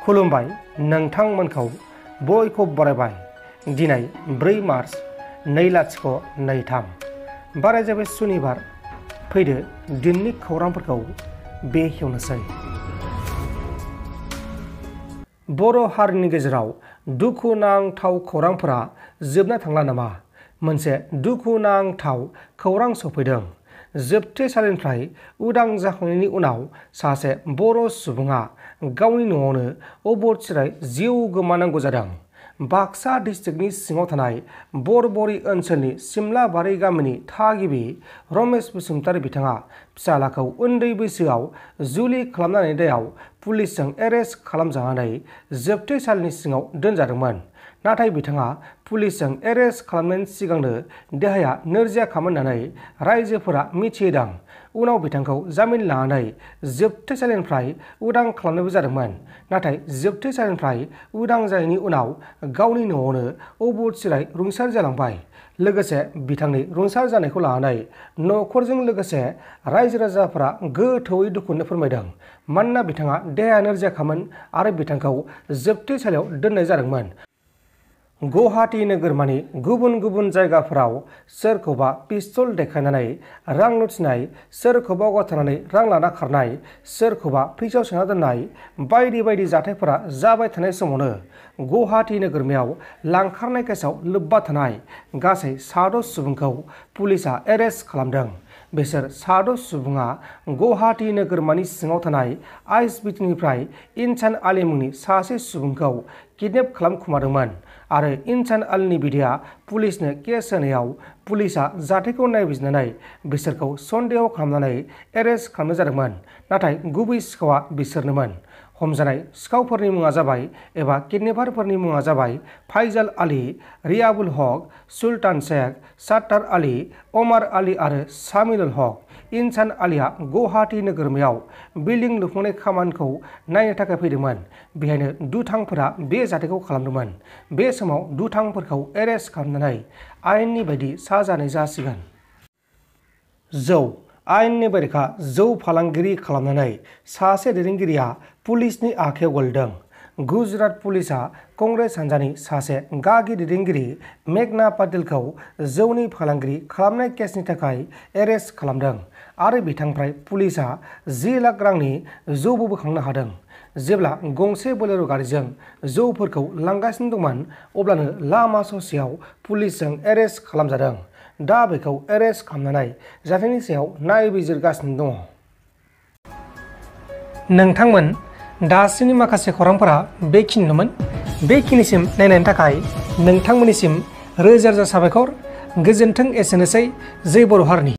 खुलुमबाय नोंथांमोनखौ बयखौ बरायबाय। दिनै 4 मार्च 2023 बाराय जाबाय सुनिबार। फैदो दिननि खौरांफोरखौ बेखेवनोसै। बर' हारिनि गेजेराव दुखुनांथाव खौरांफोरा जोबनो थांला नामा? मोनसे दुखुनांथाव खौरां सफैदों। जोबथेसालिनिफ्राय उदां जाखांनायनि उनाव सासे बर' सुबुङा गावनि न'आवनो अबथिरायै जिउ गोमानांगौ जादों। बाक्सा डिस्ट्रिक्टनि सिङाव थानाय बरबरी ओनसोलनि सिमलाबारि गामिनि थागिबि रमेश बसुमतारी बिथाङा फिसालाखौ उन्दै बैसोआव जुलि खालामनायनि दायाव पुलिसजों एरेस्ट खालामजानानै जोबथेसालिनि सिङाव दोनजादोंमोन। नाथाय बिथाङा पुलिसजों एरेस्ट खालामनायनि सिगांनो देहाया नोरजियाखामोन होननानै रायजोफोरा मिथिहोदों। उनाव बिथांखौ जामिन लानानै जोबथेसालिनिफ्राय उदां खालामनायबो जादोंमोन। नाथाय जोबथेसालिनिफ्राय उदां जानायनि उनाव गावनि न'आवनो अबथिरायै रुंसारि जालांबाय। लोगोसे बिथांनि रुंसारि जानायखौ लानानै न'खरजों लोगोसे रायजो राजाफोरा गोथौयै दुखुखौ फोरमायदों। मानोना बिथाङा देहाया नोरजियाखामोन आरो बिथांखौ जोबथेसालियाव दोननाय जादोंमोन। गुवाहाटी नोगोरमानि गुबुन गुबुन जायगाफोराव सोरखौबा पिस्तल देखायनानै रां लुथिनाय, सोरखौबा गावथारनानै रां लाना खारनाय, सोरखौबा फ्रिजआव सोना दोननाय बायदि बायदि जाथायफोरा जाबाय थानाय समावनो गुवाहाटी नोगोरमायाव लांखारनाय केसआव लोब्बा थानाय गासै 6 सुबुंखौ पुलिसआ एरेस्ट खालामदों। बिसोर 6 सुबुङा गुवाहाटी नोगोरमानि सिङाव थानाय आइएसबिटिनिफ्राय इनसान आली मुंनि सासे सुबुंखौ किडनेप खालामखुमादोंमोन आरो इनसान आलीनि बिदाया पुलिसनो केस होनायाव पुलिसआ जाथायखौ नायबिजिरनानै बिसोरखौ सन्देह खालामनानै एरेस्ट खालामनाय जादोंमोन। नाथाय गुबै सिखावआ बिसोरनोमोन। हमजानाय सिखावफोरनि मुङा जाबाय एबा किडनेपारफोरनि मुङा जाबाय फाइजाल आली, रियाबुल हक, सुल्तान शेख, सात्तार आली, अमार आली आरो सामिलुल हक। इनसान आलीया गुवाहाटी नोगोरमायाव बिल्डिं लुफुंनाय खामानिखौ नायनो थाखाय फैदोंमोन। बेहायनो दुथांफोरा बे जाथायखौ खालामदोंमोन। बे समाव दुथांफोरखौ एरेस्ट खालामनानै आयेननि बायदि साजा होनाय जासिगोन। जौ आयेननि बेरेखा जौ फालांगिरि खालामनानै सासे दैदेनगिरिया पुलिसनि आखायाव गोलैदों। गुजरात पुलिसआ कंग्रेस हान्जानि सासे गागि दैदेनगिरि मेघना पाटिलखौ जौनि फालांगिरि खालामनाय केसनि थाखाय एरेस्ट खालामदों आरो बिथांनिफ्राय पुलिसआ 10 लाख रांनि जौबो बोखांनो हादों। जेब्ला गंसे बोलेर' गारिजों जौफोरखौ लांगासिनो दंमोन अब्लानो लामा ससेयाव पुलिसजों एरेस्ट खालामजादों। दा बेखौ एरेस्ट खालामनानै जाथायनि सायाव नायबिजिरगासिनो दङ। नोंथांमोन दासिमनि माखासे खौरांफोरा बेखिनिल'मोन। बेखिनिसिम नायनायनि थाखाय नोंथांमोननिसिम रोजा रोजा साबायखर। गोजोन्थों। एसेनोसै। जै बर' हारिनि।